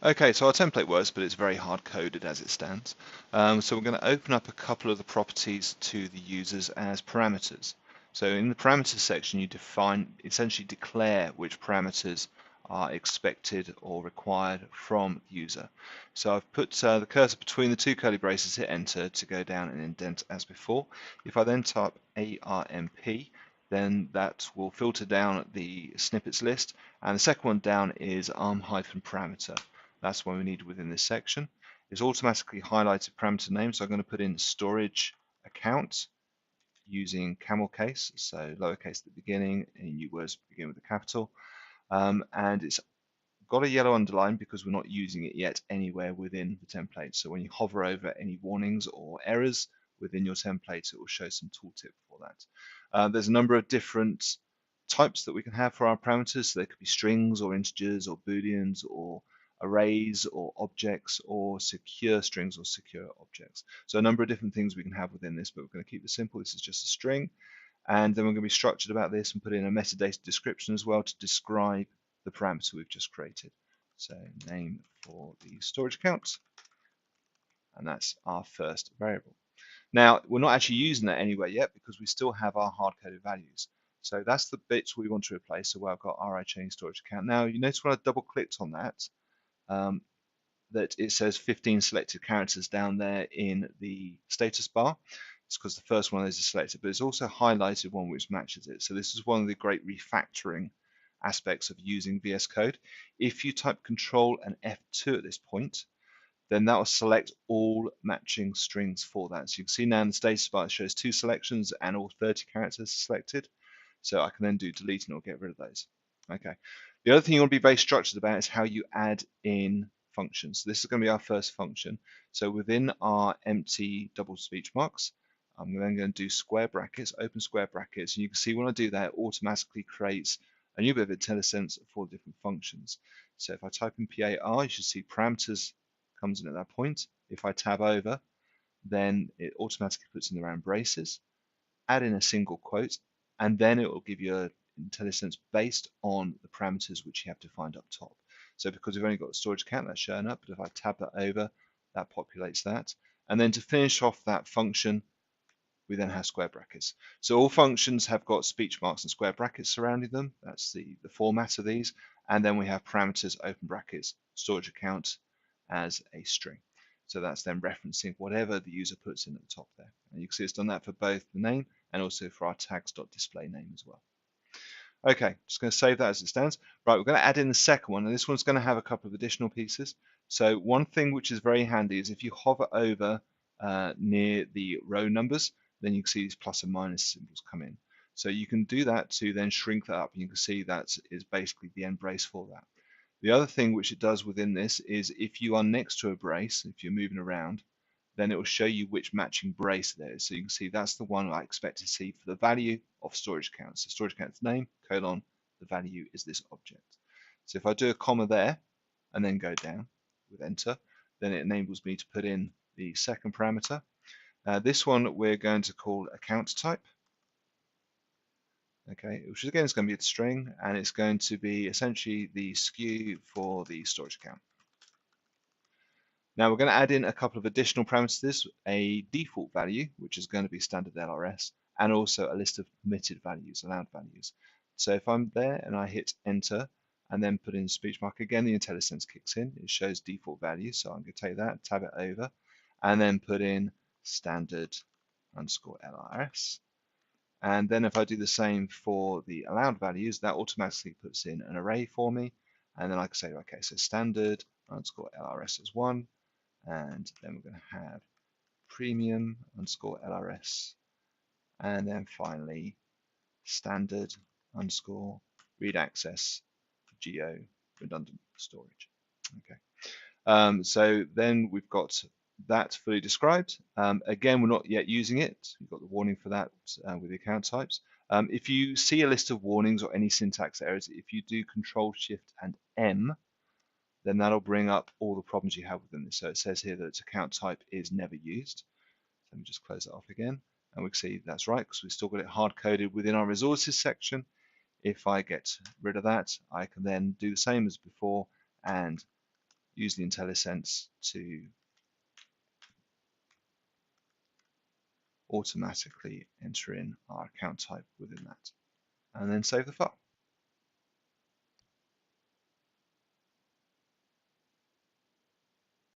Okay, so our template works, but it's very hard coded as it stands. So we're going to open up a couple of the properties to the users as parameters. So in the parameters section, you essentially declare which parameters are expected or required from the user. So I've put the cursor between the two curly braces, hit enter to go down and indent as before. If I then type ARMP, then that will filter down the snippets list, and the second one down is ARM-parameter. That's one we need within this section. It's automatically highlighted parameter name, so I'm going to put in storage account using camel case, so lowercase at the beginning, and new words begin with a capital. And it's got a yellow underline because we're not using it yet anywhere within the template. So when you hover over any warnings or errors within your template, it will show some tooltip for that. There's a number of different types that we can have for our parameters. So they could be strings or integers or booleans or arrays or objects or secure strings or secure objects. So a number of different things we can have within this, but we're going to keep it simple. This is just a string. And then we're going to be structured about this and put in a metadata description as well to describe the parameter we've just created. So name for the storage account, and that's our first variable. Now, we're not actually using that anywhere yet because we still have our hard-coded values. So that's the bits we want to replace. So where I've got RI change storage account. Now, you notice when I double-clicked on that, that it says 15 selected characters down there in the status bar. It's because the first one of those is selected, but it's also highlighted one which matches it. So this is one of the great refactoring aspects of using VS Code. If you type Control and F2 at this point, then that will select all matching strings for that. So you can see now in the status bar it shows 2 selections and all 30 characters selected. So I can then do delete and it'll get rid of those. Okay. The other thing you want to be very structured about is how you add in functions. So this is going to be our first function. So within our empty double speech marks, I'm then going to do square brackets, open square brackets, and you can see when I do that, it automatically creates a new bit of IntelliSense for different functions. So if I type in PAR, you should see parameters comes in at that point. If I tab over, then it automatically puts in the round braces, add in a single quote, and then it will give you an IntelliSense based on the parameters which you have defined up top. So because we've only got the storage account, that's showing up, but if I tab that over, that populates that. And then to finish off that function, we then have square brackets. So all functions have got speech marks and square brackets surrounding them. That's the format of these. And then we have parameters, open brackets, storage account as a string. So that's then referencing whatever the user puts in at the top there. And you can see it's done that for both the name and also for our tags.display name as well. Okay, just going to save that as it stands. Right, we're going to add in the second one, and this one's going to have a couple of additional pieces. So one thing which is very handy is if you hover over near the row numbers, then you can see these plus and minus symbols come in. So you can do that to then shrink that up. You can see that is basically the end brace for that. The other thing which it does within this is if you are next to a brace, if you're moving around, then it will show you which matching brace there is. So you can see that's the one I expect to see for the value of storage account. So storage account's name, colon, the value is this object. So if I do a comma there and then go down with enter, then it enables me to put in the second parameter. This one we're going to call account type. Okay, which again is going to be a string, and it's going to be essentially the SKU for the storage account. Now we're going to add in a couple of additional parameters, a default value, which is going to be standard LRS, and also a list of permitted values, allowed values. So if I'm there and I hit enter and then put in speech mark again, the IntelliSense kicks in. It shows default values, so I'm going to take that, tab it over, and then put in standard underscore LRS. And then if I do the same for the allowed values, that automatically puts in an array for me. And then I can say, okay, so standard underscore LRS is 1. And then we're going to have premium underscore LRS. And then finally, standard underscore read access geo redundant storage. Okay. So then we've got that fully described. Again, we're not yet using it. You've got the warning for that with the account types. If you see a list of warnings or any syntax errors, if you do Control Shift and M, then that'll bring up all the problems you have within this. So it says here that its account type is never used. Let me just close that off again. And we can see that's right, because we've still got it hard-coded within our resources section. If I get rid of that, I can then do the same as before and use the IntelliSense to automatically enter in our account type within that, and then save the file.